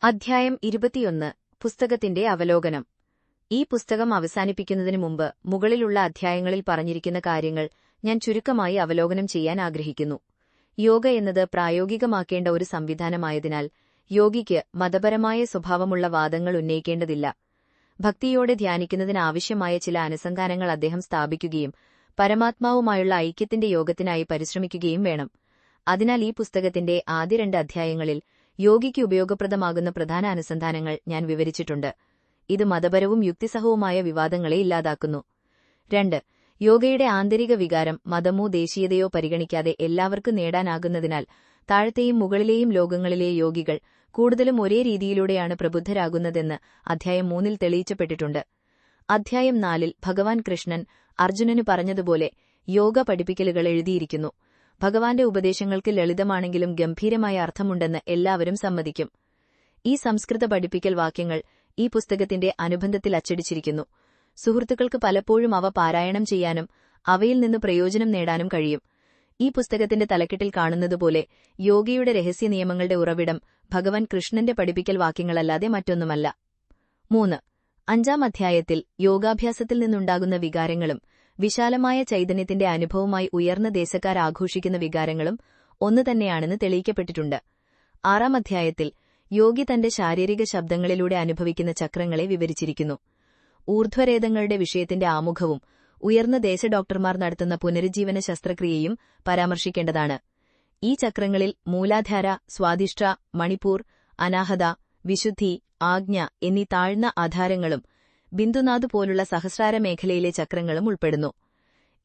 അധ്യായം 21 പുസ്തകത്തിന്റെ അവലോകനം. ഈ പുസ്തകം അവസാനിപ്പിക്കുന്നതിനു മുമ്പ് മുകളിലുള്ള അധ്യായങ്ങളിൽ പറഞ്ഞിരിക്കുന്ന കാര്യങ്ങൾ ഞാൻ ചുരുക്കമായി അവലോകനം ചെയ്യാൻ ആഗ്രഹിക്കുന്നു. യോഗ എന്നത് പ്രായോഗികമാക്കേണ്ട ഒരു സംവിധാനമായതിനാൽ യോഗിക്ക് മതപരമായ സ്വഭാവമുള്ള വാദങ്ങൾ ഉന്നയിക്കേണ്ടതില്ല. ഭക്തിയോടെ ധ്യാനിക്കുന്നതിനാവശ്യമായ ചില അനുസന്ധാനങ്ങൾ അദ്ദേഹം സ്ഥാപിക്കുകയും പരമാത്മാവുമായുള്ള ഐക്യത്തിന്റെ യോഗത്തിനായി പരിശ്രമിക്കുകയും വേണം. അതിനാൽ ഈ പുസ്തകത്തിന്റെ ആദ്യ 2 അധ്യായങ്ങളിൽ യോഗിക്ക് ഉപയോഗപ്രദമാകുന്ന പ്രധാന അനുസന്ധാനങ്ങൾ ഞാൻ വിവരിച്ചിട്ടുണ്ട്. ഇത് മതപരവും യുക്തിസഹവുമായ വിവാദങ്ങളെ ഇല്ലാതാക്കുന്നു. 2. യോഗയുടെ ആന്തരിക വികാരം മതമോ ദേശീയതയോ പരിഗണിക്കാതെ എല്ലാവർക്കും നേടാനാകുന്നതിനാൽ താഴത്തെയും മുകളിലെയും ലോകങ്ങളിലെ യോഗികൾ കൂടുതലും ഒരേ രീതിയിലൂടെയാണ് പ്രബുദ്ധരാകുന്നതെന്ന് അധ്യായം 3 തെളിയിച്ചപ്പെട്ടിട്ടുണ്ട്. അധ്യായം 4 ഭഗവാൻ കൃഷ്ണൻ അർജുനനു പറഞ്ഞതുപോലെ യോഗ പഠിപ്പിക്കലുകൾ എഴുതിയിരിക്കുന്നു. ഭഗവാന്റെ ഉപദേശങ്ങൾക്ക് ലളിതമാണെങ്കിലും ഗംഭീരമായ അർത്ഥമുണ്ടെന്ന് എല്ലാവരും സമ്മതിക്കും. ഈ സംസ്കൃത പഠിപ്പിക്കൽ വാക്യങ്ങൾ ഈ പുസ്തകത്തിന്റെ അനുബന്ധത്തിൽ അച്ചടിച്ചിരിക്കുന്നു. സുഹൃത്തുക്കൾക്ക് പലപ്പോഴും അവ പാരായണം ചെയ്യാനും അവയിൽ നിന്ന് പ്രയോജനം നേടാനും കഴിയും. ഈ പുസ്തകത്തിന്റെ തലക്കെട്ടിൽ കാണുന്നതുപോലെ യോഗയുടെ രഹസ്യ നിയമങ്ങളുടെ ഉറവിടം ഭഗവാൻ കൃഷ്ണന്റെ പഠിപ്പിക്കൽ വാക്യങ്ങളല്ലാതെ മറ്റൊന്നുമല്ല. 3. 5-ാം അധ്യായത്തിൽ യോഗാഭ്യാസത്തിൽ നിന്നുണ്ടാകുന്ന വികാരങ്ങളും വിശാലമായ ചൈതന്യത്തിന്റെ അനുഭവമായി ഉയർന്ന ദേശക്കാർ ആഘോഷിക്കുന്ന വികാരങ്ങളും ഒന്നുതന്നെയാണെന്ന് തെളിയിക്കപ്പെട്ടിട്ടുണ്ട്. 6-ാം അധ്യായത്തിൽ യോഗി തന്റെ ശാരീരിക ശബ്ദങ്ങളിലൂടെ അനുഭവിക്കുന്ന ചക്രങ്ങളെ വിവരിച്ചിരിക്കുന്നു. ഊർധ്വരേതങ്ങളുടെ വിഷയത്തിന്റെ ആമുഖവും ഉയർന്ന ദേശ ഡോക്ടർമാർ നടത്തുന്ന പുനരുജ്ജീവന ശസ്ത്രക്രിയയും പരാമർശിക്കേണ്ടതാണ്. ഈ ചക്രങ്ങളിൽ മൂലാധാര, സ്വാധിഷ്ഠ, മണിപ്പൂർ, അനാഹത, വിശുദ്ധി, ആജ്ഞ എന്നീ താഴ്ന്ന ആധാരങ്ങളും ബിന്ദുനാഥ് പോലുള്ള സഹസ്രാര മേഖലയിലെ ചക്രങ്ങളും ഉൾപ്പെടുന്നു.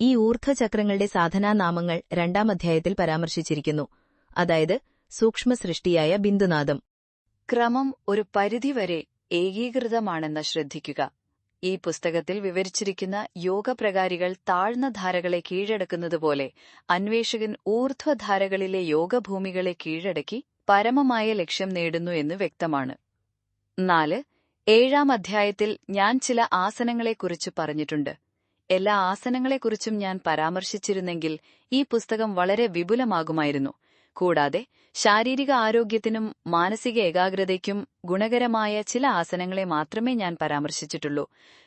ഈ ഊർധ്വചക്രങ്ങളുടെ സാധനാനാമങ്ങൾ 2-ാം അധ്യായത്തിൽ പരാമർശിച്ചിരിക്കുന്നു, അതായത് സൂക്ഷ്മ സൃഷ്ടിയായ ബിന്ദുനാഥം. ക്രമം ഒരു പരിധിവരെ ഏകീകൃതമാണെന്ന് ശ്രദ്ധിക്കുക. ഈ പുസ്തകത്തിൽ വിവരിച്ചിരിക്കുന്ന യോഗപ്രകാരികൾ താഴ്ന്ന ധാരകളെ കീഴടക്കുന്നതുപോലെ അന്വേഷകൻ ഊർധ്വധാരകളിലെ യോഗഭൂമികളെ കീഴടക്കി പരമമായ ലക്ഷ്യം നേടുന്നു എന്ന് വ്യക്തമാണ്. 4. 7-ാം അധ്യായത്തിൽ ഞാൻ ചില ആസനങ്ങളെക്കുറിച്ച് പറഞ്ഞിട്ടുണ്ട്. എല്ലാ ആസനങ്ങളെക്കുറിച്ചും ഞാൻ പരാമർശിച്ചിരുന്നെങ്കിൽ ഈ പുസ്തകം വളരെ വിപുലമാകുമായിരുന്നു. കൂടാതെ ശാരീരിക ആരോഗ്യത്തിനും മാനസിക ഏകാഗ്രതയ്ക്കും ഗുണകരമായ ചില ആസനങ്ങളെ മാത്രമേ ഞാൻ പരാമർശിച്ചിട്ടുള്ളൂ.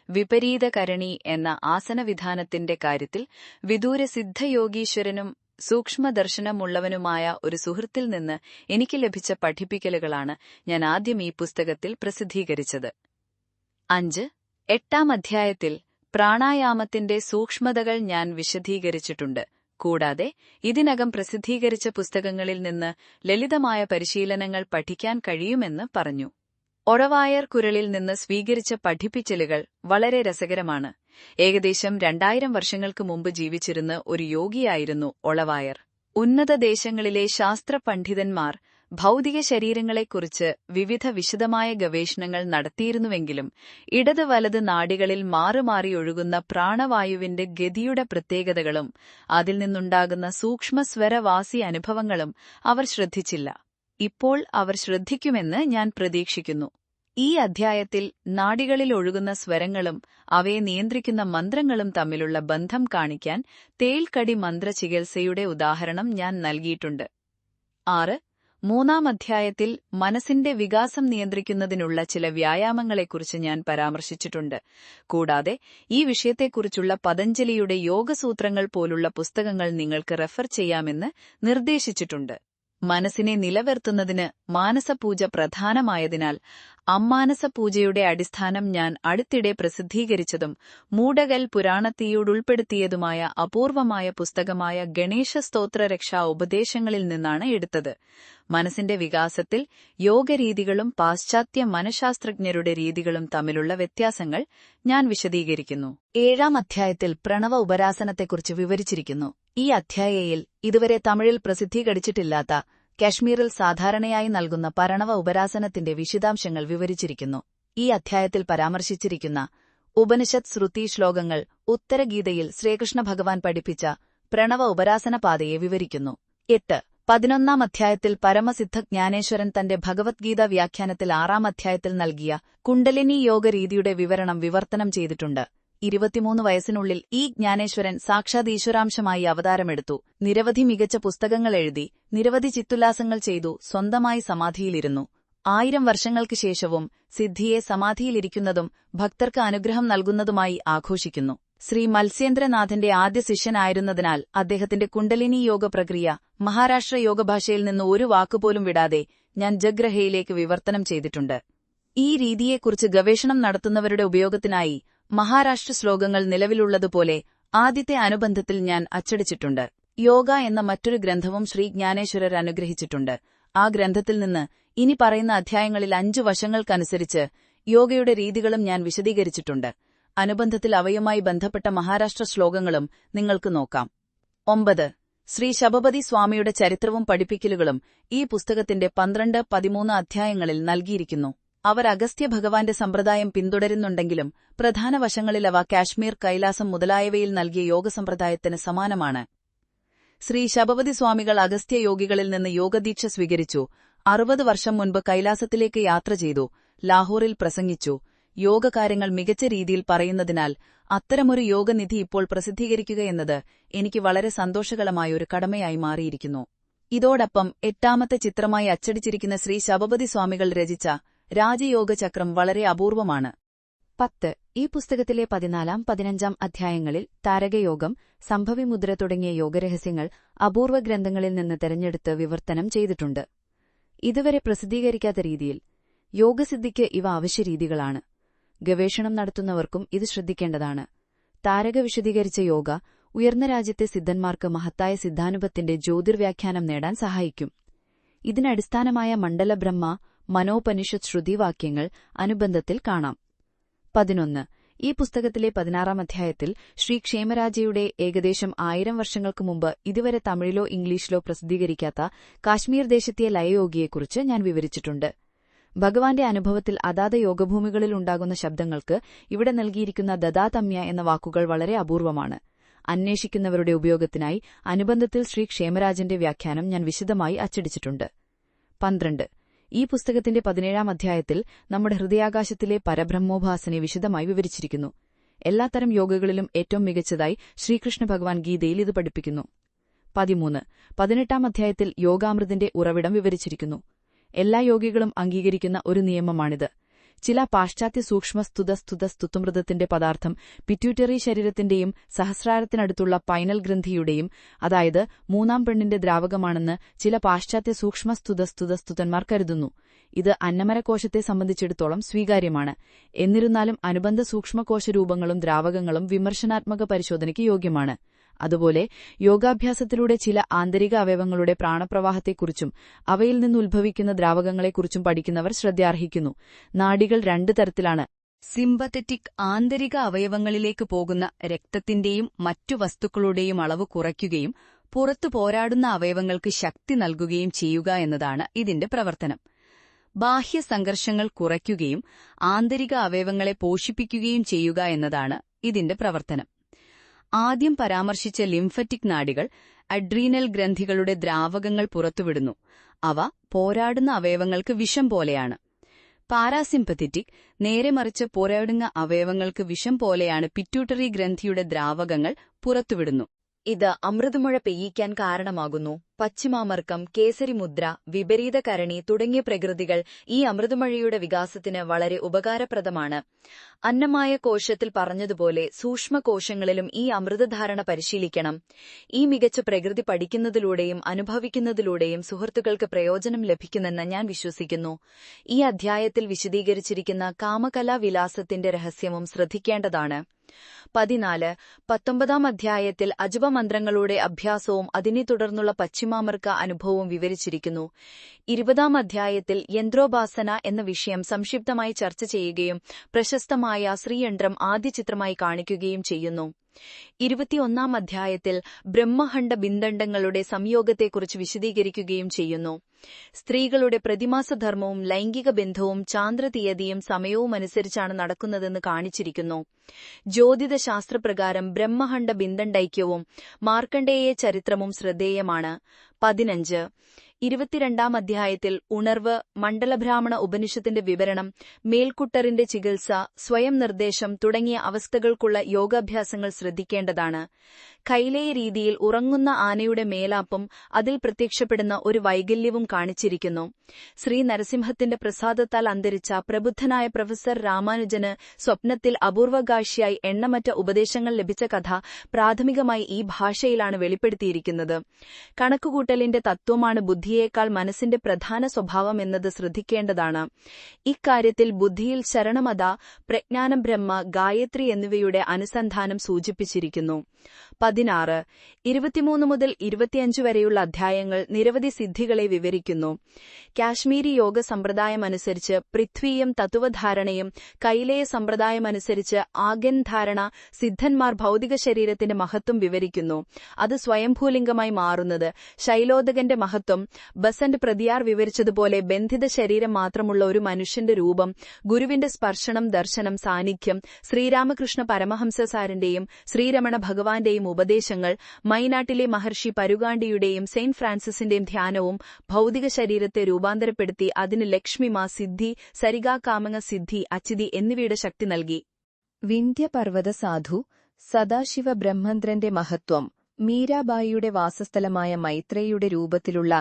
വിപരീതകരണി എന്ന ആസനവിധാനത്തിന്റെ കാര്യത്തിൽ വിദൂര സിദ്ധയോഗീശ്വരനും സൂക്ഷ്മദർശനമുള്ളവനുമായ ഒരു സുഹൃത്തിൽ നിന്ന് എനിക്ക് ലഭിച്ച പഠിപ്പിക്കലുകളാണ് ഞാൻ ആദ്യം ഈ പുസ്തകത്തിൽ പ്രസിദ്ധീകരിച്ചത്. 5. 8-ാം അധ്യായത്തിൽ പ്രാണായാമത്തിന്റെ സൂക്ഷ്മതകൾ ഞാൻ വിശദീകരിച്ചിട്ടുണ്ട്. കൂടാതെ ഇതിനകം പ്രസിദ്ധീകരിച്ച പുസ്തകങ്ങളിൽ നിന്ന് ലളിതമായ പരിശീലനങ്ങൾ പഠിക്കാൻ കഴിയുമെന്ന് പറഞ്ഞു. ഒഴവായർ കുരളിൽ നിന്ന് സ്വീകരിച്ച പഠിപ്പിച്ചലുകൾ വളരെ രസകരമാണ്. ഏകദേശം 2000 വർഷങ്ങൾക്ക് മുമ്പ് ജീവിച്ചിരുന്ന ഒരു യോഗിയായിരുന്നു ഒളവായർ. ഉന്നത ദേശങ്ങളിലെ ശാസ്ത്ര പണ്ഡിതന്മാർ ഭൗതിക ശരീരങ്ങളെക്കുറിച്ച് വിവിധ വിശദമായ ഗവേഷണങ്ങൾ നടത്തിയിരുന്നുവെങ്കിലും ഇടത് വലത് നാഡികളിൽ മാറി ഒഴുകുന്ന പ്രാണവായുവിന്റെ ഗതിയുടെ പ്രത്യേകതകളും അതിൽ നിന്നുണ്ടാകുന്ന സൂക്ഷ്മസ്വരവാസി അനുഭവങ്ങളും അവർ ശ്രദ്ധിച്ചില്ല. ഇപ്പോൾ അവർ ശ്രദ്ധിക്കുമെന്ന് ഞാൻ പ്രതീക്ഷിക്കുന്നു. ഈ അധ്യായത്തിൽ നാഡികളിൽ ഒഴുകുന്ന സ്വരങ്ങളും അവയെ നിയന്ത്രിക്കുന്ന മന്ത്രങ്ങളും തമ്മിലുള്ള ബന്ധം കാണിക്കാൻ തേൾക്കടി മന്ത്രചികിത്സയുടെ ഉദാഹരണം ഞാൻ നൽകിയിട്ടുണ്ട്. 6. 3-ാം അധ്യായത്തിൽ മനസ്സിന്റെ വികാസം നിയന്ത്രിക്കുന്നതിനുള്ള ചില വ്യായാമങ്ങളെക്കുറിച്ച് ഞാൻ പരാമർശിച്ചിട്ടുണ്ട്. കൂടാതെ ഈ വിഷയത്തെക്കുറിച്ചുള്ള പതഞ്ജലിയുടെ യോഗസൂത്രങ്ങൾ പോലുള്ള പുസ്തകങ്ങൾ നിങ്ങൾക്ക് റെഫർ ചെയ്യാമെന്ന് നിർദ്ദേശിച്ചിട്ടുണ്ട്. മനസ്സിനെ നിലനിർത്തുന്നതിന് മാനസപൂജ പ്രധാനമായതിനാൽ അമ്മാനസപൂജയുടെ അടിസ്ഥാനം ഞാൻ അടുത്തിടെ പ്രസിദ്ധീകരിച്ചതും മൂടകൽ പുരാണത്തിയോടുൾപ്പെടുത്തിയതുമായ അപൂർവമായ പുസ്തകമായ ഗണേശ സ്തോത്രരക്ഷാ ഉപദേശങ്ങളിൽ നിന്നാണ് എടുത്തത്. മനസ്സിന്റെ വികാസത്തിൽ യോഗരീതികളും പാശ്ചാത്യ മനഃശാസ്ത്രജ്ഞരുടെ രീതികളും തമ്മിലുള്ള വ്യത്യാസങ്ങൾ ഞാൻ വിശദീകരിക്കുന്നു. 7-ാം അധ്യായത്തിൽ പ്രണവ ഉപാസനത്തെക്കുറിച്ച് വിവരിച്ചിരിക്കുന്നു. ഈ അധ്യായയിൽ ഇതുവരെ തമിഴിൽ പ്രസിദ്ധീകരിച്ചിട്ടില്ലാത്ത കാശ്മീരിൽ സാധാരണയായി നൽകുന്ന പ്രണവ ഉപാസനത്തിന്റെ വിശദാംശങ്ങൾ വിവരിച്ചിരിക്കുന്നു. ഈ അധ്യായത്തിൽ പരാമർശിച്ചിരിക്കുന്ന ഉപനിഷത്ത് ശ്രുതി ശ്ലോകങ്ങൾ ഉത്തരഗീതയിൽ ശ്രീകൃഷ്ണ ഭഗവാൻ പഠിപ്പിച്ച പ്രണവ ഉപാസന പാതയെ വിവരിക്കുന്നു. 8. 11-ാം അധ്യായത്തിൽ പരമസിദ്ധ ജ്ഞാനേശ്വരൻ തന്റെ ഭഗവത്ഗീത വ്യാഖ്യാനത്തിൽ 6-ാം അധ്യായത്തിൽ നൽകിയ കുണ്ടലിനി യോഗരീതിയുടെ വിവർത്തനം ചെയ്തിട്ടുണ്ട്. 23 വയസ്സിനുള്ളിൽ ഈ ജ്ഞാനേശ്വരൻ സാക്ഷാത് ഈശ്വരാംശമായി അവതാരമെടുത്തു. നിരവധി മികച്ച പുസ്തകങ്ങൾ എഴുതി, നിരവധി ചിത്തുല്ലാസങ്ങൾ ചെയ്തു, സ്വന്തമായി സമാധിയിലിരുന്നു. 1000 വർഷങ്ങൾക്ക് ശേഷവും സിദ്ധിയെ സമാധിയിലിരിക്കുന്നതും ഭക്തർക്ക് അനുഗ്രഹം നൽകുന്നതുമായി ആഘോഷിക്കുന്നു. ശ്രീ മത്സ്യേന്ദ്രനാഥന്റെ ആദ്യ ശിഷ്യനായിരുന്നതിനാൽ അദ്ദേഹത്തിന്റെ കുണ്ടലിനി യോഗ പ്രക്രിയ മഹാരാഷ്ട്ര യോഗഭാഷയിൽ നിന്ന് ഒരു വാക്കുപോലും വിടാതെ ഞാൻ ജഗ്രഹയിലേക്ക് വിവർത്തനം ചെയ്തിട്ടുണ്ട്. ഈ രീതിയെക്കുറിച്ച് ഗവേഷണം നടത്തുന്നവരുടെ ഉപയോഗത്തിനായി മഹാരാഷ്ട്ര ശ്ലോകങ്ങൾ നിലവിലുള്ളതുപോലെ ആദ്യത്തെ അനുബന്ധത്തിൽ ഞാൻ അച്ചടിച്ചിട്ടുണ്ട്. യോഗ എന്ന മറ്റൊരു ഗ്രന്ഥവും ശ്രീ ജ്ഞാനേശ്വരർ അനുഗ്രഹിച്ചിട്ടുണ്ട്. ആ ഗ്രന്ഥത്തിൽ നിന്ന് ഇനി പറയുന്ന അധ്യായങ്ങളിൽ 5 വശങ്ങൾക്കനുസരിച്ച് യോഗയുടെ രീതികളും ഞാൻ വിശദീകരിച്ചിട്ടുണ്ട്. അനുബന്ധത്തിൽ അവയുമായി ബന്ധപ്പെട്ട മഹാരാഷ്ട്ര ശ്ലോകങ്ങളും നിങ്ങൾക്ക് നോക്കാം. 9. ശ്രീ ശബപതി സ്വാമിയുടെ ചരിത്രവും പഠിപ്പിക്കലുകളും ഈ പുസ്തകത്തിന്റെ 12, 13 അധ്യായങ്ങളിൽ നൽകിയിരിക്കുന്നു. അവർ അഗസ്ത്യ ഭഗവാന്റെ സമ്പ്രദായം പിന്തുടരുന്നുണ്ടെങ്കിലും പ്രധാന വശങ്ങളിൽ അവ കാശ്മീർ, കൈലാസം മുതലായവയിൽ നൽകിയ യോഗസമ്പ്രദായത്തിന് സമാനമാണ്. ശ്രീ ശബപതി സ്വാമികൾ അഗസ്ത്യ യോഗികളിൽ നിന്ന് യോഗദീക്ഷ സ്വീകരിച്ചു. 60 വർഷം മുൻപ് കൈലാസത്തിലേക്ക് യാത്ര ചെയ്തു. ലാഹോറിൽ പ്രസംഗിച്ചു. യോഗകാര്യങ്ങൾ മികച്ച രീതിയിൽ പറയുന്നതിനാൽ അത്തരമൊരു യോഗനിധി ഇപ്പോൾ പ്രസിദ്ധീകരിക്കുകയെന്നത് എനിക്ക് വളരെ സന്തോഷകരമായൊരു കടമയായി മാറിയിരിക്കുന്നു. ഇതോടൊപ്പം 8ാമത്തെ ചിത്രമായി അച്ചടിച്ചിരിക്കുന്ന ശ്രീ ശബപതി സ്വാമികൾ രചിച്ച രാജയോഗ ചക്രം വളരെ അപൂർവമാണ്. 10. ഈ പുസ്തകത്തിലെ 14, 15 അധ്യായങ്ങളിൽ താരകയോഗം, സംഭവിമുദ്ര തുടങ്ങിയ യോഗരഹസ്യങ്ങൾ അപൂർവ ഗ്രന്ഥങ്ങളിൽ നിന്ന് തെരഞ്ഞെടുത്ത് വിവർത്തനം ചെയ്തിട്ടുണ്ട്. ഇതുവരെ പ്രസിദ്ധീകരിക്കാത്ത രീതിയിൽ. യോഗസിദ്ധിക്ക് ഇവ അവശ്യരീതികളാണ്. ഗവേഷണം നടത്തുന്നവർക്കും ഇത് ശ്രദ്ധിക്കേണ്ടതാണ്. താരക വിശദീകരിച്ച യോഗ ഉയർന്ന രാജ്യത്തെ സിദ്ധന്മാർക്ക് മഹത്തായ സിദ്ധാനുഭവത്തിന്റെ ജ്യോതിർവ്യാഖ്യാനം നേടാൻ സഹായിക്കും. ഇതിനടിസ്ഥാനമായ മണ്ഡലബ്രഹ്മ, മനോപനിഷത്ത് ശ്രുതിവാക്യങ്ങൾ അനുബന്ധത്തിൽ കാണാം. 11. ഈ പുസ്തകത്തിലെ 16ാം അധ്യായത്തിൽ ശ്രീ ക്ഷേമരാജയുടെ ഏകദേശം 1000 വർഷങ്ങൾക്ക് മുമ്പ് ഇതുവരെ തമിഴിലോ ഇംഗ്ലീഷിലോ പ്രസിദ്ധീകരിക്കാത്ത കാശ്മീർ ദേശത്തെ ലയയോഗിയെക്കുറിച്ച് ഞാൻ വിവരിച്ചിട്ടുണ്ട്. ഭഗവാന്റെ അനുഭവത്തിൽ അതാത് യോഗഭൂമികളിൽ ഉണ്ടാകുന്ന ശബ്ദങ്ങൾക്ക് ഇവിടെ നൽകിയിരിക്കുന്ന ദദാതമ്യ എന്ന വാക്കുകൾ വളരെ അപൂർവമാണ്. അന്വേഷിക്കുന്നവരുടെ ഉപയോഗത്തിനായി അനുബന്ധത്തിൽ ശ്രീ ക്ഷേമരാജന്റെ വ്യാഖ്യാനം ഞാൻ വിശദമായി അച്ചടിച്ചിട്ടുണ്ട്. 12. ഈ പുസ്തകത്തിന്റെ 17ാം അധ്യായത്തിൽ നമ്മുടെ ഹൃദയാകാശത്തിലെ പരബ്രഹ്മോപാസനെ വിശദമായി വിവരിച്ചിരിക്കുന്നു. എല്ലാത്തരം യോഗകളിലും ഏറ്റവും മികച്ചതായി ശ്രീകൃഷ്ണ ഭഗവാൻ ഗീതയിൽ ഇത് പഠിപ്പിക്കുന്നു. 13. 18ാം അധ്യായത്തിൽ യോഗാമൃതിന്റെ ഉറവിടം വിവരിച്ചിരിക്കുന്നു. എല്ലാ യോഗികളും അംഗീകരിക്കുന്ന ഒരു നിയമമാണിത്. ചില പാശ്ചാത്യ സൂക്ഷ്മസ്തുതസ്തുതസ്തുതമൃതത്തിന്റെ പദാർത്ഥം പിറ്റ്യൂട്ടറി ശരീരത്തിന്റെയും സഹസ്രാരത്തിനടുത്തുള്ള പൈനൽ ഗ്രന്ഥിയുടെയും, അതായത് 3ാം പെണ്ണിന്റെ ദ്രാവകമാണെന്ന് ചില പാശ്ചാത്യ സൂക്ഷ്മസ്തുതസ്തുതസ്തുതന്മാർ കരുതുന്നു. ഇത് അന്നമരകോശത്തെ സംബന്ധിച്ചിടത്തോളം സ്വീകാര്യമാണ്. എന്നിരുന്നാലും അനുബന്ധ സൂക്ഷ്മകോശരൂപങ്ങളും ദ്രാവകങ്ങളും വിമർശനാത്മക പരിശോധനയ്ക്ക് യോഗ്യമാണ്. അതുപോലെ യോഗാഭ്യാസത്തിലൂടെ ചില ആന്തരിക അവയവങ്ങളുടെ പ്രാണപ്രവാഹത്തെക്കുറിച്ചും അവയിൽ നിന്നുത്ഭവിക്കുന്ന ദ്രാവകങ്ങളെക്കുറിച്ചും പഠിക്കുന്നവർ ശ്രദ്ധയാർഹിക്കുന്നു. നാഡികൾ 2 തരത്തിലാണ്. സിമ്പത്തറ്റിക് ആന്തരിക അവയവങ്ങളിലേക്ക് പോകുന്ന രക്തത്തിന്റെയും മറ്റു വസ്തുക്കളുടെയും അളവ് കുറയ്ക്കുകയും പുറത്തു പോരാടുന്ന അവയവങ്ങൾക്ക് ശക്തി നൽകുകയും ചെയ്യുക എന്നതാണ് ഇതിന്റെ പ്രവർത്തനം. ബാഹ്യ സംഘർഷങ്ങൾ കുറയ്ക്കുകയും ആന്തരിക അവയവങ്ങളെ പോഷിപ്പിക്കുകയും ചെയ്യുക എന്നതാണ് ഇതിന്റെ പ്രവർത്തനം. ആദ്യം പരാമർശിച്ച ലിംഫറ്റിക് നാഡികൾ അഡ്രീനൽ ഗ്രന്ഥികളുടെ ദ്രാവകങ്ങൾ പുറത്തുവിടുന്നു. അവ പോരാടുന്ന അവയവങ്ങൾക്ക് വിഷം പോലെയാണ്. പാരാസിമ്പത്തറ്റിക് നേരെ മറിച്ച് പോരാടുന്ന അവയവങ്ങൾക്ക് വിഷം പോലെയാണ് പിറ്റ്യൂട്ടറി ഗ്രന്ഥിയുടെ ദ്രാവകങ്ങൾ പുറത്തുവിടുന്നു. ഇത് അമൃതമുഴ പെയ്യിക്കാൻ കാരണമാകുന്നു. പശ്ചിമാമർക്കം, കേസരിമുദ്ര, വിപരീതകരണി തുടങ്ങിയ പ്രകൃതികൾ ഈ അമൃതമഴയുടെ വികാസത്തിന് വളരെ ഉപകാരപ്രദമാണ്. അന്നമായ കോശത്തിൽ പറഞ്ഞതുപോലെ സൂക്ഷ്മകോശങ്ങളിലും ഈ അമൃതധാരണ പരിശീലിക്കണം. ഈ മികച്ച പ്രകൃതി പഠിക്കുന്നതിലൂടെയും അനുഭവിക്കുന്നതിലൂടെയും സുഹൃത്തുക്കൾക്ക് പ്രയോജനം ലഭിക്കുമെന്ന് ഞാൻ വിശ്വസിക്കുന്നു. ഈ അധ്യായത്തിൽ വിശദീകരിച്ചിരിക്കുന്ന കാമകലാവിലാസത്തിന്റെ രഹസ്യവും ശ്രദ്ധിക്കേണ്ടതാണ്. 14, 19 അധ്യായത്തിൽ അജപമന്ത്രങ്ങളുടെ അഭ്യാസവും അതിനെ തുടർന്നുള്ള പശ്ചിമാമർക്ക അനുഭവവും വിവരിച്ചിരിക്കുന്നു. 20 അധ്യായത്തിൽ യന്ത്രോപാസന എന്ന വിഷയം സംക്ഷിപ്തമായി ചർച്ച ചെയ്യുകയും പ്രശസ്തമായ ശ്രീയന്ത്രം ആദ്യ ചിത്രമായി കാണിക്കുകയും ചെയ്യുന്നു. 21 അധ്യായത്തിൽ ബ്രഹ്മഹണ്ഡ ബിന്ദണ്ഡങ്ങളുടെ സംയോഗത്തെക്കുറിച്ച് വിശദീകരിക്കുകയും ചെയ്യുന്നു. സ്ത്രീകളുടെ പ്രതിമാസധർമ്മവും ലൈംഗിക ബന്ധവും ചാന്ദ്ര തീയതിയും സമയവുമനുസരിച്ചാണ് നടക്കുന്നതെന്ന് കാണിച്ചിരിക്കുന്നു. ജ്യോതിഷശാസ്ത്രപ്രകാരം ബ്രഹ്മഹണ്ഡ ബിന്ദണ്ഡൈക്യവും മാർക്കണ്ഡേയ ചരിത്രവും ശ്രദ്ധേയമാണ്. 15 22-ാം അധ്യായത്തിൽ ഉണർവ്, മണ്ഡലബ്രാഹ്മണ ഉപനിഷത്തിന്റെ വിവരണം, മേൽക്കുട്ടറിന്റെ ചികിത്സ, സ്വയം നിർദ്ദേശം തുടങ്ങിയ അവസ്ഥകൾക്കുള്ള യോഗാഭ്യാസങ്ങൾ ശ്രദ്ധിക്കേണ്ടതാണ്. കൈലേയ രീതിയിൽ ഉറങ്ങുന്ന ആനയുടെ മേലാപ്പും അതിൽ പ്രത്യക്ഷപ്പെടുന്ന ഒരു വൈകല്യവും കാണിച്ചിരിക്കുന്നു. ശ്രീ നരസിംഹത്തിന്റെ പ്രസാദത്താൽ അന്തരിച്ച പ്രബുദ്ധനായ പ്രൊഫസർ രാമാനുജന് സ്വപ്നത്തിൽ അപൂർവകാശിയായി എണ്ണമറ്റ ഉപദേശങ്ങൾ ലഭിച്ച കഥ പ്രാഥമികമായി ഈ ഭാഷയിലാണ് വെളിപ്പെടുത്തിയിരിക്കുന്നത്. കണക്കുകൂട്ടലിന്റെ തത്വമാണ് ബുദ്ധിയേക്കാൾ മനസ്സിന്റെ പ്രധാന സ്വഭാവം എന്നത് ശ്രദ്ധിക്കേണ്ടതാണ്. ഇക്കാര്യത്തിൽ ബുദ്ധിയിൽ ശരണമത, പ്രജ്ഞാനം ബ്രഹ്മ, ഗായത്രി എന്നിവയുടെ അനുസന്ധാനം സൂചിപ്പിച്ചിരിക്കുന്നു. 16, 23 മുതൽ 25 വരെയുള്ള അധ്യായങ്ങൾ നിരവധി സിദ്ധികളെ വിവരിക്കുന്നു. കാശ്മീരി യോഗ സമ്പ്രദായമനുസരിച്ച് പൃഥ്വിയും തത്വധാരണയും, കൈലേയ സമ്പ്രദായമനുസരിച്ച് ആഗ്യൻ ധാരണ, സിദ്ധന്മാർ ഭൗതിക ശരീരത്തിന്റെ മഹത്വം വിവരിക്കുന്നു. അത് സ്വയംഭൂലിംഗമായി മാറുന്നത്. ശൈലോദകന്റെ മഹത്വം, ബസന്റ് പ്രതിയാർ വിവരിച്ചതുപോലെ ബന്ധിത ശരീരം മാത്രമുള്ള ഒരു മനുഷ്യന്റെ രൂപം, ഗുരുവിന്റെ സ്പർശനം, ദർശനം, സാന്നിധ്യം, ശ്രീരാമകൃഷ്ണ പരമഹംസസാരന്റെയും ശ്രീരമണ ഭഗവാന്റെയും ഉപദേശങ്ങൾ, മൈനാട്ടിലെ മഹർഷി പരുഗാണ്ടിയുടെയും സെയിന്റ് ഫ്രാൻസിസിന്റെയും ധ്യാനവും ഭൗതിക ശരീരത്തെ രൂപാന്തരപ്പെടുത്തി അതിന് ലക്ഷ്മിമ, സിദ്ധി, സരിഗാകാമങ്ങ സിദ്ധി, അച്ചിതി എന്നിവയുടെ ശക്തി നൽകി. വിന്ധ്യപർവ്വത സാധു സദാശിവ ബ്രഹ്മേന്ദ്രന്റെ മഹത്വം, മീരാബായിയുടെ വാസസ്ഥലമായ മൈത്രേയുടെ രൂപത്തിലുള്ള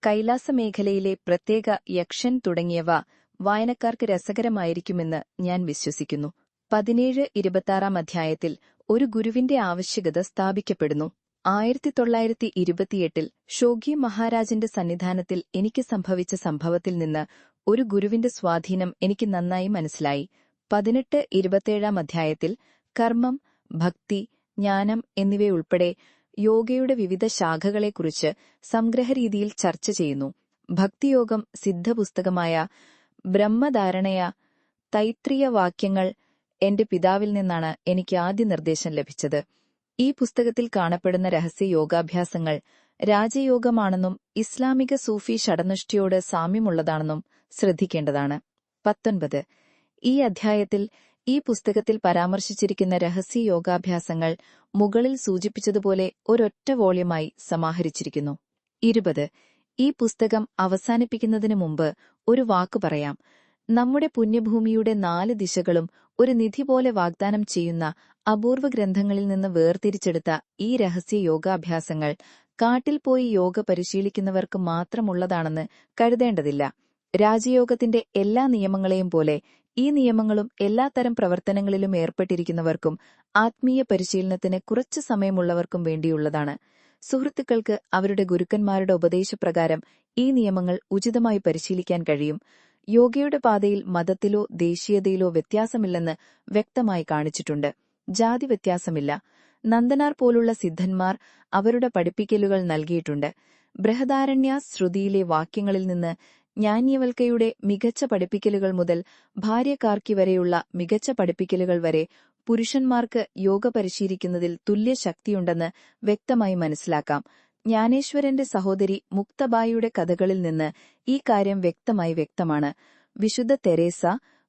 കൈലാസമേഖലയിലെ പ്രത്യേക യക്ഷൻ തുടങ്ങിയവ വായനക്കാർക്ക് രസകരമായിരിക്കുമെന്ന് ഞാൻ വിശ്വസിക്കുന്നു. 17-26 അധ്യായത്തിൽ ഒരു ഗുരുവിന്റെ ആവശ്യകത സ്ഥാപിക്കപ്പെടുന്നു. 1928 ഷോഗി മഹാരാജന്റെ സന്നിധാനത്തിൽ എനിക്ക് സംഭവിച്ച സംഭവത്തിൽ നിന്ന് ഒരു ഗുരുവിന്റെ സ്വാധീനം എനിക്ക് നന്നായി മനസ്സിലായി. 18-27 അധ്യായത്തിൽ കർമ്മം, ഭക്തി, ജ്ഞാനം എന്നിവയുൾപ്പെടെ യോഗയുടെ വിവിധ ശാഖകളെക്കുറിച്ച് സംഗ്രഹരീതിയിൽ ചർച്ച ചെയ്യുന്നു. ഭക്തിയോഗം സിദ്ധപുസ്തകമായ ബ്രഹ്മധാരണയ തൈത്രീയ വാക്യങ്ങൾ എന്റെ പിതാവിൽ നിന്നാണ് എനിക്ക് ആദ്യ നിർദ്ദേശം ലഭിച്ചത്. ഈ പുസ്തകത്തിൽ കാണപ്പെടുന്ന രഹസ്യ യോഗാഭ്യാസങ്ങൾ രാജയോഗമാണെന്നും ഇസ്ലാമിക സൂഫി ഷഡനുഷ്ഠയോട് സാമ്യമുള്ളതാണെന്നും ശ്രദ്ധിക്കേണ്ടതാണ്. 19 ഈ അധ്യായത്തിൽ ഈ പുസ്തകത്തിൽ പരാമർശിച്ചിരിക്കുന്ന രഹസ്യ യോഗാഭ്യാസങ്ങൾ മുകളിൽ സൂചിപ്പിച്ചതുപോലെ ഒരൊറ്റ വോള്യമായി സമാഹരിച്ചിരിക്കുന്നു. 20 ഈ പുസ്തകം അവസാനിപ്പിക്കുന്നതിനു മുമ്പ് ഒരു വാക്കു പറയാം. നമ്മുടെ പുണ്യഭൂമിയുടെ 4 ദിശകളും ഒരു നിധി പോലെ വാഗ്ദാനം ചെയ്യുന്ന അപൂർവ ഗ്രന്ഥങ്ങളിൽ നിന്ന് വേർതിരിച്ചെടുത്ത ഈ രഹസ്യ യോഗാഭ്യാസങ്ങൾ കാട്ടിൽ പോയി യോഗ പരിശീലിക്കുന്നവർക്ക് മാത്രമുള്ളതാണെന്ന് കരുതേണ്ടതില്ല. രാജയോഗത്തിന്റെ എല്ലാ നിയമങ്ങളെയും പോലെ ഈ നിയമങ്ങളും എല്ലാത്തരം പ്രവർത്തനങ്ങളിലും ഏർപ്പെട്ടിരിക്കുന്നവർക്കും ആത്മീയ പരിശീലനത്തിന് കുറച്ചു സമയമുള്ളവർക്കും വേണ്ടിയുള്ളതാണ്. സുഹൃത്തുക്കൾക്ക് അവരുടെ ഗുരുക്കന്മാരുടെ ഉപദേശപ്രകാരം ഈ നിയമങ്ങൾ ഉചിതമായി പരിശീലിക്കാൻ കഴിയും. യോഗയുടെ പാതയിൽ മതത്തിലോ ദേശീയതയിലോ വ്യത്യാസമില്ലെന്ന് വ്യക്തമായി കാണിച്ചിട്ടുണ്ട്. ജാതി വ്യത്യാസമില്ല. നന്ദനാർ പോലുള്ള സിദ്ധന്മാർ അവരുടെ പഠിപ്പിക്കലുകൾ നൽകിയിട്ടുണ്ട്. ബൃഹദാരണ്യാസ് ശ്രുതിയിലെ വാക്യങ്ങളിൽ നിന്ന് ജ്ഞാന്യവൽക്കയുടെ മികച്ച പഠിപ്പിക്കലുകൾ മുതൽ ഭാര്യകാർക്കി വരെയുള്ള മികച്ച പഠിപ്പിക്കലുകൾ വരെ പുരുഷന്മാർക്ക് യോഗ പരിശീലിക്കുന്നതിൽ തുല്യ ശക്തിയുണ്ടെന്ന് വ്യക്തമായി മനസ്സിലാക്കാം. ജ്ഞാനേശ്വരന്റെ സഹോദരി മുക്തബായിയുടെ കഥകളിൽ നിന്ന് ഈ കാര്യം വ്യക്തമാണ്. വിശുദ്ധ തെരേസ,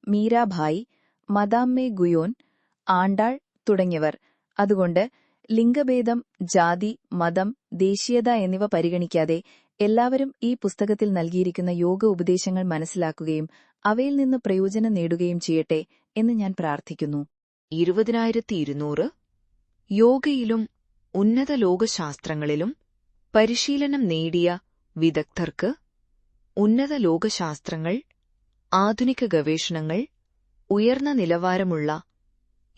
മീരാഭായി, മദാമ്മേ ഗുയോൻ, ആണ്ടാൾ തുടങ്ങിയവർ. അതുകൊണ്ട് ലിംഗഭേദം, ജാതി, മതം, ദേശീയത എന്നിവ പരിഗണിക്കാതെ എല്ലാവരും ഈ പുസ്തകത്തിൽ നൽകിയിരിക്കുന്ന യോഗ ഉപദേശങ്ങൾ മനസ്സിലാക്കുകയും അവയിൽ നിന്ന് പ്രയോജനം നേടുകയും ചെയ്യട്ടെ എന്ന് ഞാൻ പ്രാർത്ഥിക്കുന്നു. 20,200 യോഗയിലും ഉന്നത ലോകശാസ്ത്രങ്ങളിലും പരിശീലനം നേടിയ വിദഗ്ധർക്ക് ഉന്നത ലോകശാസ്ത്രങ്ങൾ, ആധുനിക ഗവേഷണങ്ങൾ, ഉയർന്ന നിലവാരമുള്ള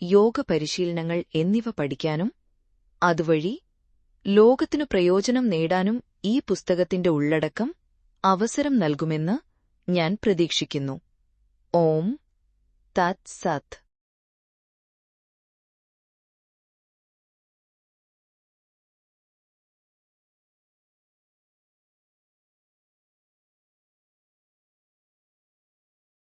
യോഗ പരിശീലനങ്ങൾ എന്നിവ പഠിക്കാനും അതുവഴി ലോകത്തിനു പ്രയോജനം നേടാനും ഈ പുസ്തകത്തിന്റെ ഉള്ളടക്കം അവസരം നൽകുമെന്ന് ഞാൻ പ്രതീക്ഷിക്കുന്നു. ഓം തത് സത്.